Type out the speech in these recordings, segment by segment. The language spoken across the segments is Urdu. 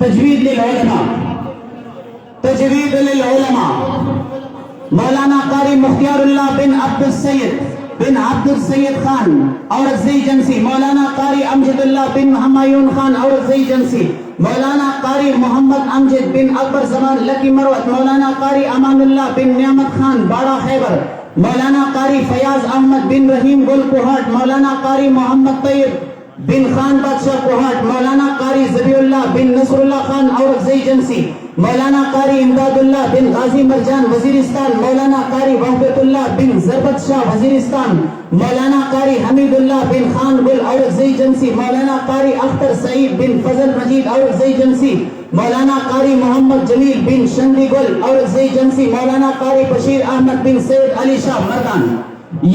تجوید للعلماء تجوید للعلماء مولانا قاری مختار اللہ بن عبد السید خان اورکزئی جنسی مولانا قاری امجد اللہ بن ہمایون خان اورکزئی جنسی مولانا قاری محمد امجد بن اکبر زمان لکی مروت مولانا قاری امان اللہ بن نعمت خان باڑا خیبر مولانا قاری فیاض احمد بن رحیم گل کوہاٹ مولانا قاری محمد طیب بن خان بادشاہ کوہاٹ مولانا قاری ذبیح اللہ بن نصر اللہ خان اورکزئی جنسی مولانا قاری امداد اللہ بن غازی مرجان وزیرستان مولانا قاری وحبت اللہ بن ضربت شاہ وزیرستان مولانا قاری حمید اللہ بن خان گل اورکزئی جنسی مولانا قاری اختر سعید بن فضل مجید اورکزئی جنسی مولانا قاری محمد جمیل بن شندی گل اورکزئی جنسی مولانا قاری بشیر احمد بن سید علی شاہ مردان.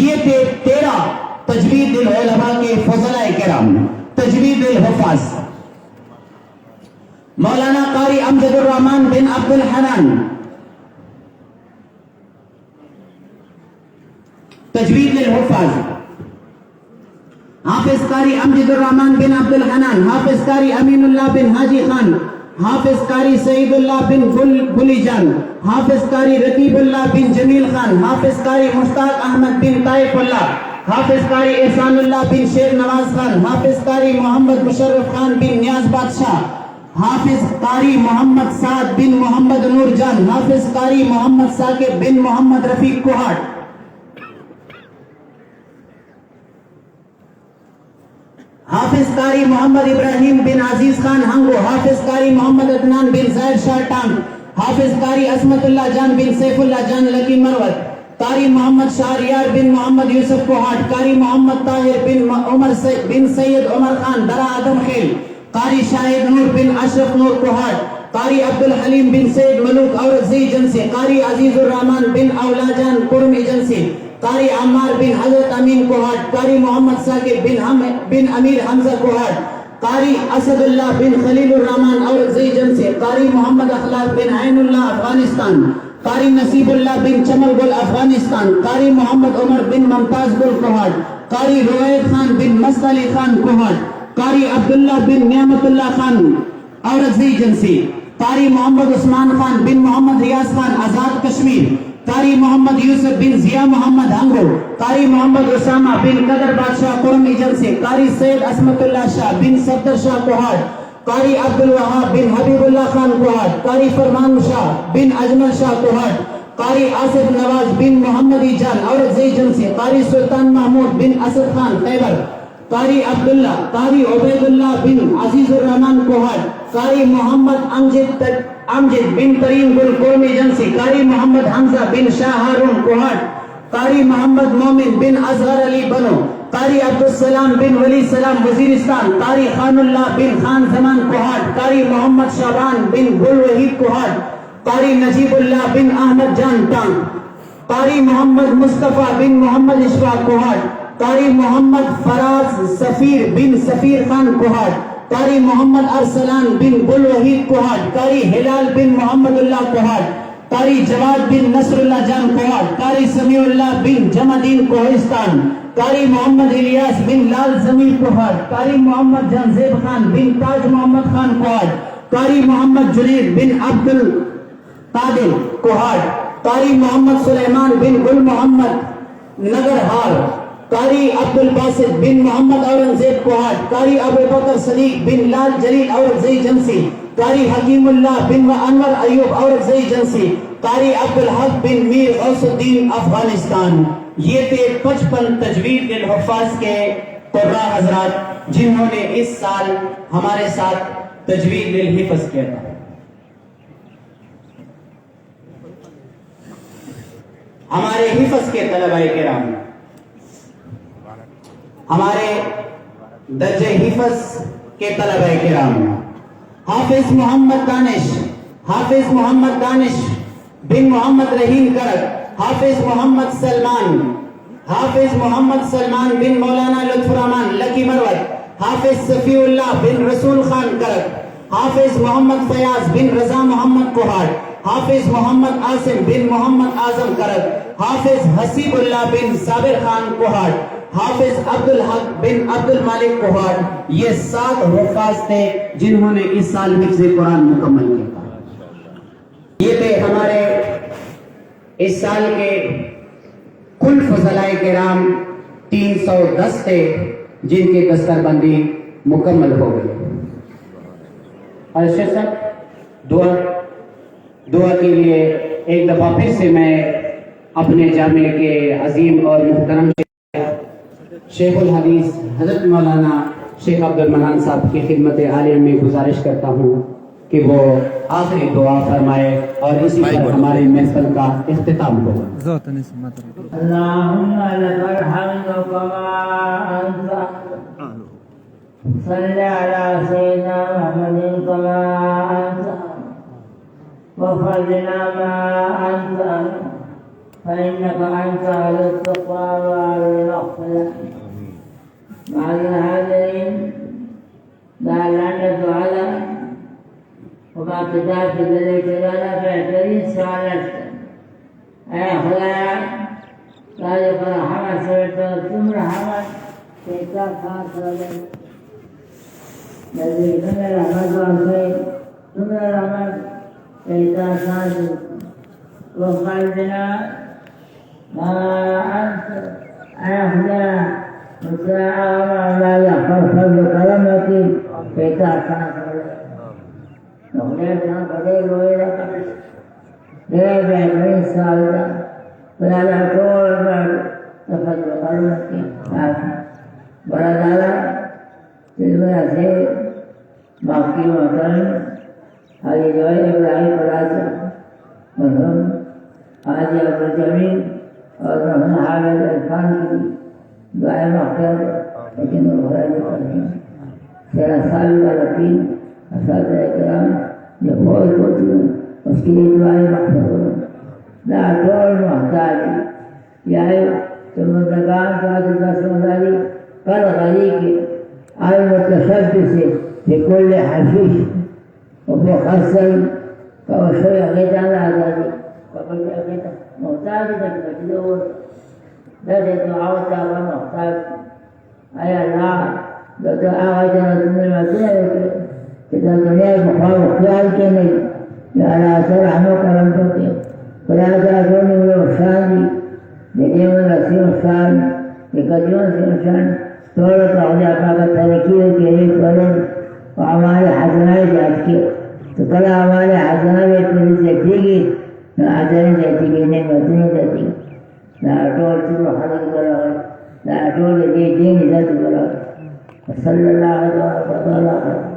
یہ تھے 13 تجوید العلماء کے فضلاء کرام. تجوید الحفاظ مولانا قاری امجد الرحمن بن عبد الحنان. تجوید للحفاظ حافظ قاری امجد الرحمن بن عبد الحنان حافظ قاری امین اللہ بن حاجی خان حافظ قاری سعید اللہ بن گلی جان حافظ قاری رقیب اللہ بن جمیل خان حافظ قاری مشتاق احمد بن طائف اللہ حافظ قاری احسان اللہ بن شیر نواز خان حافظ قاری محمد مشرف خان بن نیاز بادشاہ حافظ قاری محمد سعد بن محمد نور جان حافظ قاری محمد ثاقب بن محمد رفیق کوہاٹ حافظ قاری محمد ابراہیم بن عزیز خان ہنگو حافظ قاری محمد عدنان بن زائر شاہ ٹانگ حافظ قاری عصمت اللہ جان بن سیف اللہ جان لکی مروت قاری محمد شہریار بن محمد یوسف کوہاٹ قاری محمد طاہر بن عمر بن سید عمر خان درہ آدم خیل قاری شاہد نور بن اشرف نور کوہاٹ قاری عبدالحلیم بن سید ملوک اورکزئی جنسی قاری عزیز الرحمن بن اولا جان قرم ایجنسی قاری عمار بن حضرت امین کوہاٹ قاری محمد ثاقب بن امیر حمزہ کوہاٹ قاری اسد اللہ بن خلیل الرحمن اورکزئی جنسی قاری محمد اخلاق بن عین اللہ افغانستان قاری نصیب اللہ بن چمل گل افغانستان قاری محمد عمر بن ممتاز گل کوہاٹ قاری روید خان بن مست علی خان کوہاٹ قاری عبداللہ بن نعمت اللہ خان اورکزئی جنسی قاری محمد عثمان خان بن محمد ریاض خان آزاد کشمیر قاری محمد یوسف بن ضیاء محمد ہنگو قاری محمد اسامہ بن قدر بادشاہ قرم ایجنسی قاری سید عصمت اللہ شاہ بن صفدر شاہ کوہاٹ قاری عبدالوہاب بن حبیب اللہ خان کوہاٹ قاری فرمان شاہ بن اجمل شاہ کوہاٹ قاری آصف نواز بن محمدی جان اورکزئی جنسی قاری سلطان محمود بن اسد خان خیبر قاری عبداللہ قاری عبید اللہ بن عزیز الرحمن کوہاٹ قاری محمد امجد بن کریم گل قرم ایجنسی قاری محمد حمزہ بن شاہ ہارون کوہاٹ قاری محمد مومن بن اصغر علی بنو قاری عبدالسلام بن ولی سلام وزیرستان قاری خان اللہ بن خان زمان کوہاٹ قاری محمد شعبان بن گل وحید کوہاٹ قاری نجیب اللہ بن احمد جان ٹانگ قاری محمد مصطفیٰ بن محمد اشفاق کوہاٹ قاری محمد فراز سفیر بن سفیر خان کوہاٹ قاری محمد ارسلان بن گل وحید کوہاٹ قاری ہلال بن محمد اللہ کوہاٹ قاری جواد بن نصر اللہ جان کوہاٹ قاری سمیع اللہ بن جمدین کوہستان قاری محمد الیاس بن لال زمیر کوہاٹ قاری محمد جان زیب خان بن تاج محمد خان کوہاٹ قاری محمد جنید بن عبد القادر کوہاٹ قاری محمد سلیمان بن گل محمد نگرہار قاری عبد الباسط بن محمد اورنگزیب کوہاٹ قاری ابو بکر صدیق بن لال جلیل اورکزئی جنسی قاری حکیم اللہ بن انور ایوب اورکزئی جنسی قاری عبدالحق بن میر غوث الدین افغانستان. یہ تھے 55 تجوید الحفاظ کے قراء حضرات جنہوں نے اس سال ہمارے ساتھ تجوید الحفظ کیا تھا. ہمارے حفظ کے طلباء کرام، ہمارے درجہ حفظ کے طلباء کرام، حافظ محمد دانش بن محمد رحیم کرک، حافظ محمد سلمان بن مولانا لطف الرحمان لکی مروت، حافظ صفی اللہ بن رسول خان کرک، حافظ محمد فیاض بن رضا محمد کوہاٹ، حافظ محمد عاصم بن محمد اعظم کرک، حافظ حسیب اللہ بن صابر خان کوہاٹ، حافظ عبد الحق بن عبد المالک کوہاٹ، یہ 7 حفاظ تھے جنہوں نے اس سال حفظ قرآن مکمل کیا۔ یہ تھے ہمارے اس سال کے کل فضلائے کرام 310 تھے جن کی دستر بندی مکمل ہو گئی۔ اور شیخ صاحب دعا کے لیے ایک دفعہ پھر سے میں اپنے جامعہ کے عظیم اور محترم شیخ الحدیث حضرت مولانا شیخ عبد المنان صاحب کی خدمت عالیہ میں گزارش کرتا ہوں کہ وہ آخری دعا فرمائے اور اسی پر ہمارے محفل کا اختتام ہوگا۔ اللهم لك الحمد كما أنت صل على سيدنا محمد كما أنت وفضلنا ما أنت فإنك أنت أهل التقوى وأهل المغفرة مع الهادين لا لعنة على وما كتاب ذلك لنا فاعتري سالتك أي خلايا لا يقرأ حمد سبعت ثم حمد كتاب خاصة الذي من الرحمة والخير ثم الرحمة كتاب خاصة وخلدنا ما أنت أهدى مساعة وما لا يخفض كلمتي كتاب خاصة نخلصنا بديل وإلى قبل ليه من سالة فلا نقول بعد تفضل قلبك برد على تلمنا سے باقی محترم حاجی جوائے ابراہیم فرازہ مرحوم حاجی عبدالجمیل اور مرحوم حافظ عرفان کی دعائیں مغفرت لیکن وہ خراج تقدیم سیرا سال والا پین اساتذہ کرام جو بہت ہوتی ہیں اس کے لیے دعائیں مغفرت لا طول محتاج یا تمدگان ساتھ سمداری قل غریق المتشبث بكل حشيش ومخسر فوشوية غيتان العذابي فقل غيتان محتاج تكتلور ذات دعوتا ومحتاج أي الله ذات آغتنا من المسيح إذا الدنيا بخار اختيار كني لألا سرح مقرم بطير فلا تأتوني من الشان لديم الأسير الشان لقديون الشان دولت أخذ فقط تركيه كريم ولن وعمال حسنات أذكر فقال عمال حسنات تركيه نعتني ذاتي نعمتني ذاتي لا أطول سر حلق بلغي لا أطول دين ذات بلغي وصلى الله عليه وسلم